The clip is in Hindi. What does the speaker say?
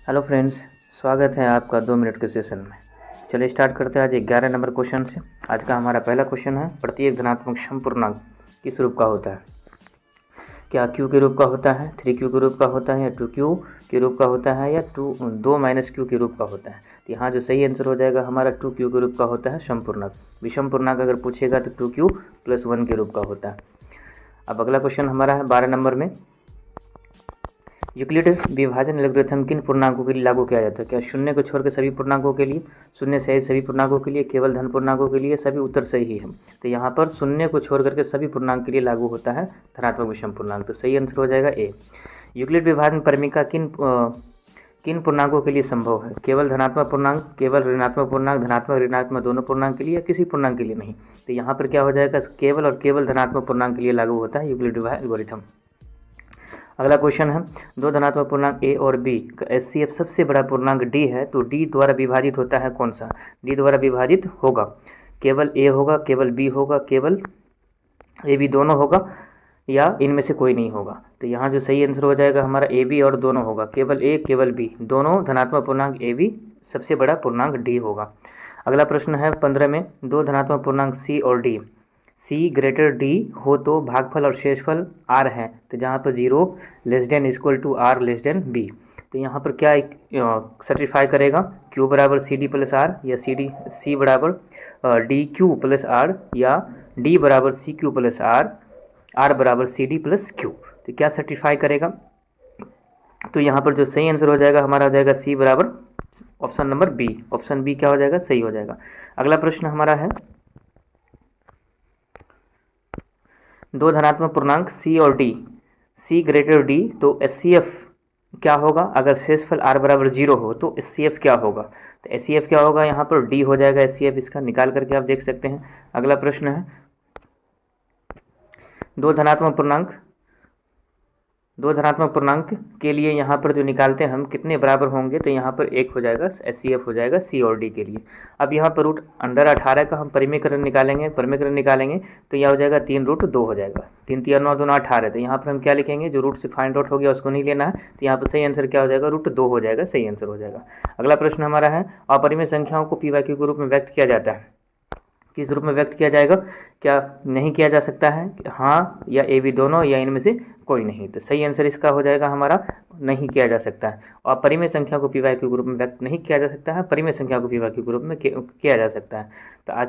हेलो फ्रेंड्स, स्वागत है आपका 2 मिनट के सेशन में। चलिए स्टार्ट करते हैं आज 11 नंबर क्वेश्चन से। आज का हमारा पहला क्वेश्चन है, प्रत्येक धनात्मक समपूर्णांक किस रूप का होता है? क्या q के रूप का होता है, 3q के रूप का होता है, या 2q के रूप का होता है, या 2 - q के रूप का होता है? तो यहाँ जो सही आंसर हो जाएगा हमारा 2q के रूप का होता है समपूर्णांक। विषम पूर्णांक अगर पूछेगा तो 2q + 1 के रूप का होता है। अब अगला क्वेश्चन हमारा है 12 नंबर में, यूक्लिड विभाजन एल्गोरिथम किन पूर्णांकों के लिए लागू किया जाता है? क्या शून्य को छोड़कर सभी पूर्णांकों के लिए, शून्य सहित सभी पूर्णांकों के लिए, केवल धन पूर्णांकों के लिए? सभी उत्तर सही है। तो यहाँ पर शून्य को छोड़ करके सभी पूर्णांक के लिए लागू होता है धनात्मक विषम पूर्णांक। तो सही आंसर हो जाएगा ए। यूक्लिड विभाजन परिमिका किन पूर्णांकों के लिए संभव है? केवल धनात्मक पूर्णांक, केवल ऋणात्मक पूर्णांक, धनात्मक ऋणात्मक दोनों पूर्णांक के लिए, या किसी पूर्णांक के लिए नहीं? तो यहाँ पर क्या हो जाएगा, केवल और केवल धनात्मक पूर्णांक के लिए लागू होता है यूक्लिड विभाजन एल्गोरिथम। अगला क्वेश्चन है, दो धनात्मक पूर्णांक ए और बी का एचसीएफ सबसे बड़ा पूर्णांक डी है, तो डी द्वारा विभाजित होता है कौन सा? डी द्वारा विभाजित होगा केवल ए होगा, केवल बी होगा, केवल ए बी दोनों होगा, या इनमें से कोई नहीं होगा? तो यहाँ जो सही आंसर हो जाएगा हमारा ए बी और दोनों होगा। केवल ए केवल बी दोनों धनात्मक पूर्णांक ए बी सबसे बड़ा पूर्णांक डी होगा। अगला प्रश्न है 15 में, दो धनात्मक पूर्णांक सी और डी, सी ग्रेटर डी हो तो भागफल और शेषफल आर है। तो जहाँ पर 0 <= आर बी, तो यहाँ पर क्या सेटिस्फाई करेगा? क्यू बराबर सी डी प्लस आर, या सी बराबर डी क्यू प्लस आर, या डी बराबर सी क्यू प्लस आर बराबर सी डी प्लस क्यू? तो क्या सेटिस्फाई करेगा? तो यहाँ पर जो सही आंसर हो जाएगा हमारा हो जाएगा सी बराबर option number B. Option B क्या हो जाएगा, सही हो जाएगा। अगला प्रश्न हमारा है, दो धनात्मक पूर्णांक सी और डी, सी ग्रेटर डी, तो एचसीएफ क्या होगा? अगर शेषफल r बराबर 0 हो तो एचसीएफ क्या होगा? तो एचसीएफ क्या होगा? यहाँ पर डी हो जाएगा एचसीएफ, इसका निकाल करके आप देख सकते हैं। अगला प्रश्न है, दो धनात्मक पूर्णांक के लिए यहाँ पर जो निकालते हैं हम कितने बराबर होंगे? तो यहाँ पर 1 हो जाएगा, एचसीएफ हो जाएगा सी और डी के लिए। अब यहाँ पर √18 का हम परिमेयकरण निकालेंगे तो यह हो जाएगा 3√2 हो जाएगा। 3 3 9 2 18, तो यहाँ पर हम क्या लिखेंगे? जो रूट से फाइंड आउट हो गया उसको नहीं लेना है, तो यहाँ पर सही आंसर क्या हो जाएगा? √2 हो जाएगा, सही आंसर हो जाएगा। अगला प्रश्न हमारा है, अपरिमेय संख्याओं को पी/क्यू के रूप में व्यक्त किया जाता है, किस रूप में व्यक्त किया जाएगा? क्या नहीं किया जा सकता है? हाँ या ए बी दोनों, या इनमें से कोई नहीं? तो सही आंसर इसका हो जाएगा हमारा नहीं किया जा सकता है। और परिमेय संख्या को पी/क्यू के रूप में व्यक्त नहीं किया जा सकता है, परिमेय संख्या को पी/क्यू के रूप में किया जा सकता है। तो आज